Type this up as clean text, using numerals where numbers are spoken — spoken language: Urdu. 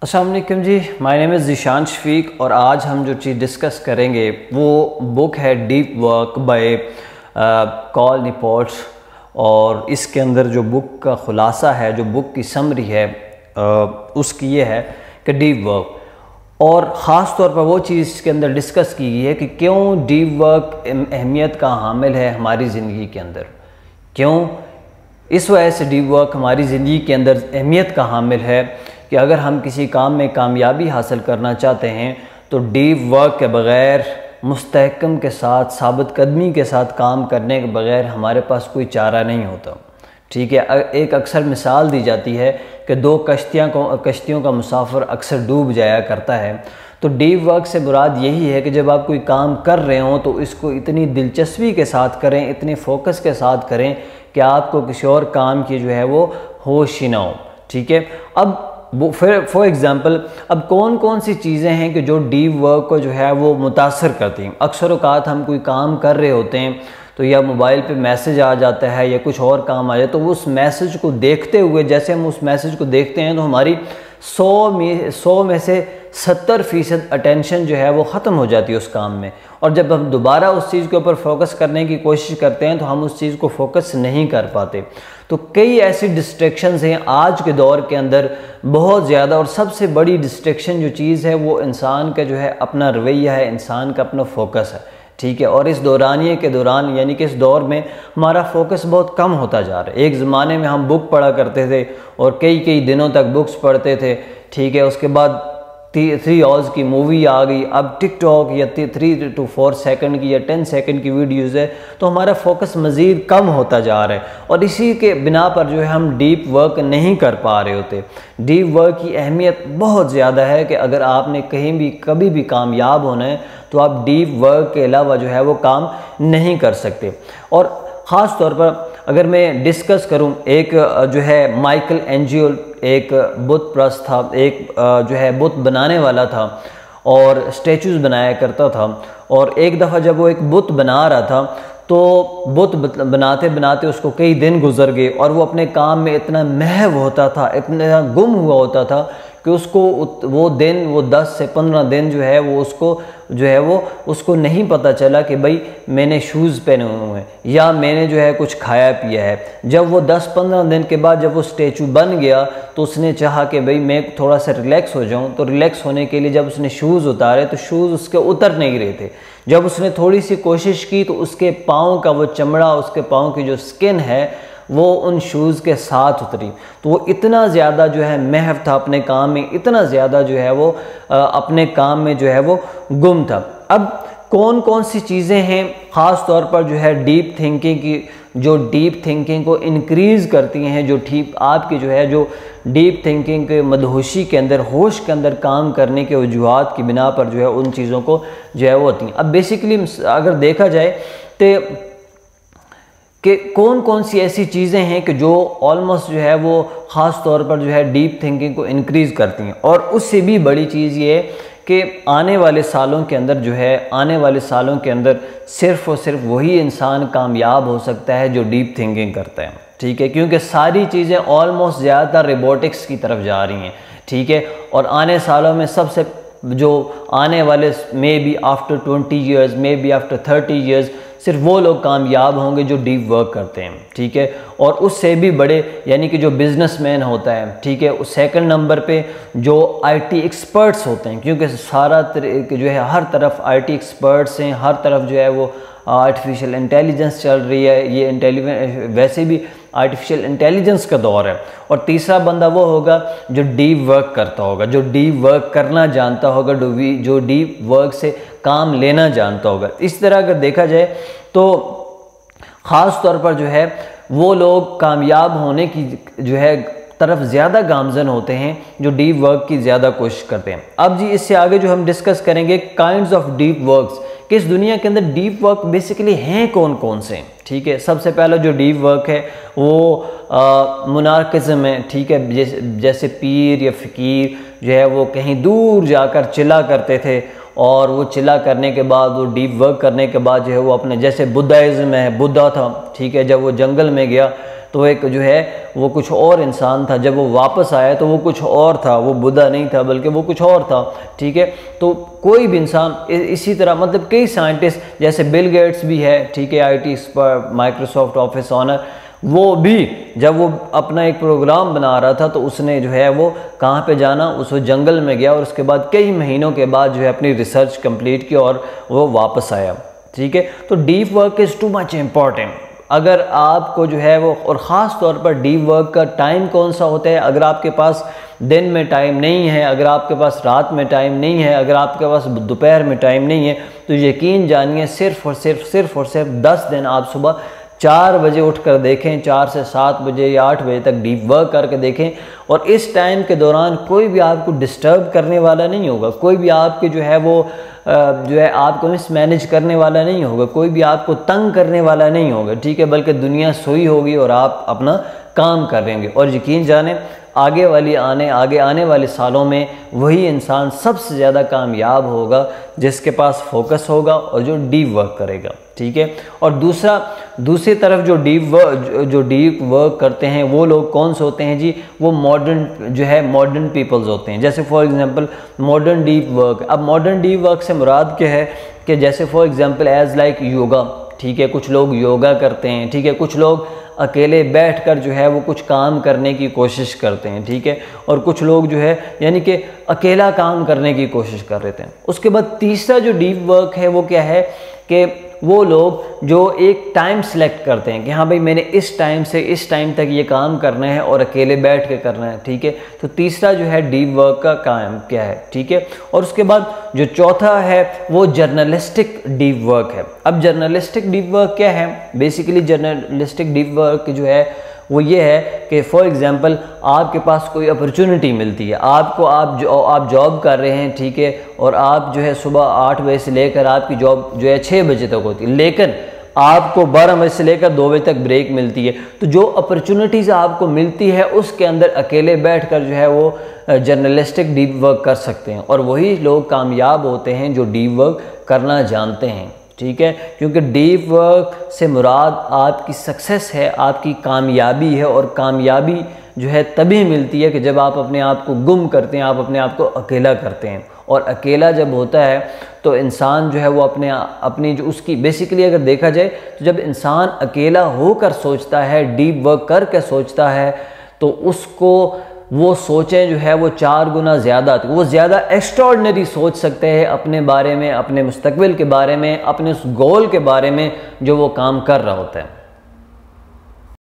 السلام علیکم جی، مائی نیم از ذیشان شفیق اور آج ہم جو چیز ڈسکس کریں گے وہ بک ہے ڈیپ ورک بائی کال نیپورٹ، اور اس کے اندر جو بک کا خلاصہ ہے، جو بک کی سمری ہے اس کی یہ ہے کہ ڈیپ ورک، اور خاص طور پر وہ چیز اس کے اندر ڈسکس کی گئی ہے کہ کیوں ڈیپ ورک اہمیت کا حامل ہے ہماری زندگی کے اندر، کیوں اس وجہ سے ڈیپ ورک ہماری زندگی کے اندر اہمیت کا حامل ہے کہ اگر ہم کسی کام میں کامیابی حاصل کرنا چاہتے ہیں تو ڈیپ ورک کے بغیر، مستحکم کے ساتھ، ثابت قدمی کے ساتھ کام کرنے کے بغیر ہمارے پاس کوئی چارہ نہیں ہوتا، ٹھیک ہے۔ ایک اکثر مثال دی جاتی ہے کہ دو کشتیوں کا مسافر اکثر ڈوب جایا کرتا ہے، تو ڈیپ ورک سے مراد یہی ہے کہ جب آپ کوئی کام کر رہے ہوں تو اس کو اتنی دلچسپی کے ساتھ کریں، اتنے فوکس کے ساتھ کریں کہ آپ کو کسی اور کام کی جو ہے وہ ہوش ہی نہ ہو، ٹھیک ہے۔ اب فار ایگزامپل، اب کون سی چیزیں ہیں کہ جو ڈیپ ورک کو جو ہے وہ متاثر کرتی ہیں؟ اکثر اوقات ہم کوئی کام کر رہے ہوتے ہیں تو یا موبائل پہ میسج آ جاتا ہے یا کچھ اور کام آ جائے، تو وہ اس میسج کو دیکھتے ہوئے، جیسے ہم اس میسج کو دیکھتے ہیں تو ہماری 100 میں سے 70% اٹینشن جو ہے وہ ختم ہو جاتی ہے اس کام میں، اور جب ہم دوبارہ اس چیز کے اوپر فوکس کرنے کی کوشش کرتے ہیں تو ہم اس چیز کو فوکس نہیں کر پاتے۔ تو کئی ایسی ڈسٹریکشنز ہیں آج کے دور کے اندر بہت زیادہ، اور سب سے بڑی ڈسٹریکشن جو چیز ہے وہ انسان کا جو ہے اپنا رویہ ہے، انسان کا اپنا فوکس ہے، ٹھیک ہے۔ اور اس دورانیے کے دوران، یعنی کہ اس دور میں ہمارا فوکس بہت کم ہوتا جا رہا ہے۔ ایک زمانے میں ہم بک پڑھا کرتے تھے اور کئی دنوں تک بکس پڑھتے تھے، ٹھیک ہے۔ اس کے بعد 3 آورز کی مووی آ گئی، اب ٹک ٹاک یا 3 to 4 سیکنڈ کی یا 10 سیکنڈ کی ویڈیوز ہے، تو ہمارا فوکس مزید کم ہوتا جا رہا ہے، اور اسی کے بنا پر جو ہے ہم ڈیپ ورک نہیں کر پا رہے ہوتے۔ ڈیپ ورک کی اہمیت بہت زیادہ ہے کہ اگر آپ نے کبھی بھی کامیاب ہونا ہے تو آپ ڈیپ ورک کے علاوہ جو ہے وہ کام نہیں کر سکتے۔ اور خاص طور پر اگر میں ڈسکس کروں، ایک جو ہے مائیکل اینجلو ایک بت پرست تھا، ایک جو ہے بت بنانے والا تھا اور اسٹیچوز بنایا کرتا تھا، اور ایک دفعہ جب وہ ایک بت بنا رہا تھا تو بت بناتے بناتے اس کو کئی دن گزر گئے، اور وہ اپنے کام میں اتنا محو ہوتا تھا، اتنا گم ہوا ہوتا تھا کہ اس کو وہ 10 سے 15 دن جو ہے وہ اس کو نہیں پتہ چلا کہ بھئی میں نے شوز پہنے ہوئے ہیں یا میں نے جو ہے کچھ کھایا پیا ہے۔ جب وہ 10-15 دن کے بعد جب وہ اسٹیچو بن گیا تو اس نے چاہا کہ بھئی میں تھوڑا سا ریلیکس ہو جاؤں، تو ریلیکس ہونے کے لیے جب اس نے شوز اتارے تو شوز اس کے اتر نہیں رہے تھے۔ جب اس نے تھوڑی سی کوشش کی تو اس کے پاؤں کا وہ چمڑا، اس کے پاؤں کی جو سکن ہے وہ ان شوز کے ساتھ اتری، تو وہ اتنا زیادہ جو ہے محو تھا اپنے کام میں، اتنا زیادہ جو ہے وہ اپنے کام میں جو ہے وہ گم تھا۔ اب کون سی چیزیں ہیں خاص طور پر جو ہے ڈیپ تھنکنگ کو انکریز کرتی ہیں، جو آپ کی جو ہے جو ڈیپ تھنکنگ کے مدہوشی کے اندر، ہوش کے اندر کام کرنے کے وجوہات کی بنا پر جو ہے ان چیزوں کو جو ہے وہ ہوتی ہیں۔ اب بیسیکلی اگر دیکھا جائے کہ کون سی ایسی چیزیں ہیں کہ جو آلموسٹ جو ہے وہ خاص طور پر جو ہے ڈیپ تھنکنگ کو انکریز کرتی ہیں، اور اس سے بھی بڑی چیز یہ ہے کہ آنے والے سالوں کے اندر صرف اور صرف وہی انسان کامیاب ہو سکتا ہے جو ڈیپ تھنکنگ کرتا ہے، ٹھیک ہے، کیونکہ ساری چیزیں آلموسٹ زیادہ تر روبوٹکس کی طرف جا رہی ہیں، ٹھیک ہے۔ اور آنے سالوں میں سب سے جو آنے والے may be after 20 years, may be after 30 years, صرف وہ لوگ کامیاب ہوں گے جو ڈیپ ورک کرتے ہیں، ٹھیک ہے۔ اور اس سے بھی بڑے، یعنی کہ جو بزنس مین ہوتا ہے، ٹھیک ہے، سیکنڈ نمبر پہ جو IT ایکسپرٹس ہوتے ہیں، کیونکہ سارا جو ہے ہر طرف IT ایکسپرٹس ہیں، ہر طرف جو ہے وہ آرٹیفیشل انٹیلیجنس چل رہی ہے، یہ ویسے بھی آرٹیفیشل انٹیلیجنس کا دور ہے۔ اور تیسرا بندہ وہ ہوگا جو ڈیپ ورک کرتا ہوگا، جو ڈیپ ورک کرنا جانتا ہوگا، جو ڈیپ ورک سے کام لینا جانتا ہوگا۔ اس طرح اگر دیکھا جائے تو خاص طور پر جو ہے وہ لوگ کامیاب ہونے کی جو ہے طرف زیادہ گامزن ہوتے ہیں جو ڈیپ ورک کی زیادہ کوشش کرتے ہیں۔ اب جی اس سے آگے جو ہم ڈسکس کریں گے کائنڈز آف ڈیپ ورکس، کہ اس دنیا کے اندر ڈیپ ورک بیسیکلی ہیں کون سے، ٹھیک ہے۔ سب سے پہلا جو ڈیپ ورک ہے وہ منارکزم ہے، ٹھیک ہے، جیسے پیر یا فقیر جو ہے وہ کہیں دور جا کر چلا کرتے تھے، اور وہ چلا کرنے کے بعد وہ ڈیپ ورک کرنے کے بعد جو ہے وہ اپنے، جیسے بدھائزم ہے، بدھا تھا، ٹھیک ہے، جب وہ جنگل میں گیا تو ایک جو ہے وہ کچھ اور انسان تھا، جب وہ واپس آیا تو وہ کچھ اور تھا، وہ بدھا نہیں تھا بلکہ وہ کچھ اور تھا، ٹھیک ہے۔ تو کوئی بھی انسان اسی طرح مطلب کئی سائنٹسٹ جیسے بل گیٹس بھی ہے، ٹھیک ہے، IT expert, Microsoft office owner, وہ بھی جب وہ اپنا ایک پروگرام بنا رہا تھا تو اس نے جو ہے وہ کہاں پہ جانا، اس جنگل میں گیا اور اس کے بعد کئی مہینوں کے بعد جو ہے اپنی ریسرچ کمپلیٹ کی اور وہ واپس آیا، ٹھیک ہے۔ تو deep work is too much important. اگر آپ کو جو ہے وہ، اور خاص طور پر ڈیپ ورک کا ٹائم کون سا ہوتا ہے، اگر آپ کے پاس دن میں ٹائم نہیں ہے، اگر آپ کے پاس رات میں ٹائم نہیں ہے، اگر آپ کے پاس دوپہر میں ٹائم نہیں ہے، تو یقین جانیے صرف اور صرف 10 دن آپ صبح 4 بجے اٹھ کر دیکھیں، 4 سے 7 بجے یا 8 بجے تک ڈیپ ورک کر کے دیکھیں، اور اس ٹائم کے دوران کوئی بھی آپ کو ڈسٹرب کرنے والا نہیں ہوگا، کوئی بھی آپ کے جو ہے وہ آپ کو مس مینیج کرنے والا نہیں ہوگا، کوئی بھی آپ کو تنگ کرنے والا نہیں ہوگا، ٹھیک ہے، بلکہ دنیا سوئی ہوگی اور آپ اپنا کام کریں گے۔ اور یقین جانیں آگے آنے والے سالوں میں وہی انسان سب سے زیادہ کامیاب ہوگا جس کے پاس فوکس ہوگا اور جو ڈیپ ورک کرے گا، ٹھیک ہے۔ اور دوسری طرف جو ڈیپ ورک کرتے ہیں وہ لوگ کون سے ہوتے ہیں جی؟ وہ ماڈرن پیپلز ہوتے ہیں، جیسے for example modern deep work. اب ماڈرن ڈیپ ورک سے مراد کیا ہے کہ جیسے for example as like yoga, ٹھیک ہے، کچھ لوگ یوگا کرتے ہیں، ٹھیک ہے، کچھ لوگ اکیلے بیٹھ کر جو ہے وہ کچھ کام کرنے کی کوشش کرتے ہیں، ٹھیک ہے، اور کچھ لوگ جو ہے یعنی کہ اکیلا کام کرنے کی کوشش کر رہے تھے۔ اس کے بعد تیسرا جو ڈیپ ورک ہے وہ کیا ہے کہ وہ لوگ جو ایک ٹائم سلیکٹ کرتے ہیں کہ ہاں بھائی میں نے اس ٹائم سے اس ٹائم تک یہ کام کرنا ہے اور اکیلے بیٹھ کے کرنا ہے، ٹھیک ہے۔ تو تیسرا جو ہے ڈیپ ورک کا کام کیا ہے، ٹھیک ہے۔ اور اس کے بعد جو چوتھا ہے وہ جرنلسٹک ڈیپ ورک ہے۔ اب جرنلسٹک ڈیپ ورک کیا ہے؟ بیسیکلی جرنلسٹک ڈیپ ورک جو ہے وہ یہ ہے کہ فار ایگزامپل آپ کے پاس کوئی اپرچونٹی ملتی ہے، آپ جاب کر رہے ہیں، ٹھیک ہے، اور آپ جو ہے صبح 8 بجے سے لے کر آپ کی جاب جو ہے 6 بجے تک ہوتی ہے، لیکن آپ کو 12 بجے سے لے کر 2 بجے تک بریک ملتی ہے۔ تو جو اپرچونٹیز آپ کو ملتی ہے اس کے اندر اکیلے بیٹھ کر جو ہے وہ جرنلسٹک ڈیپ ورک کر سکتے ہیں، اور وہی لوگ کامیاب ہوتے ہیں جو ڈیپ ورک کرنا جانتے ہیں، ٹھیک ہے۔ کیونکہ ڈیپ ورک سے مراد آپ کی سکسیس ہے، آپ کی کامیابی ہے، اور کامیابی جو ہے تبھی ملتی ہے کہ جب آپ اپنے آپ کو گم کرتے ہیں، آپ اپنے آپ کو اکیلا کرتے ہیں، اور اکیلا جب ہوتا ہے تو انسان جو ہے وہ اپنی جو اس کی بیسیکلی اگر دیکھا جائے تو جب انسان اکیلا ہو کر سوچتا ہے، ڈیپ ورک کر کے سوچتا ہے، تو اس کو وہ سوچیں جو ہے وہ 4 گنا زیادہ آتی، وہ زیادہ ایکسٹراڈنری سوچ سکتے ہیں اپنے بارے میں، اپنے مستقبل کے بارے میں، اپنے اس گول کے بارے میں جو وہ کام کر رہا ہوتا ہے۔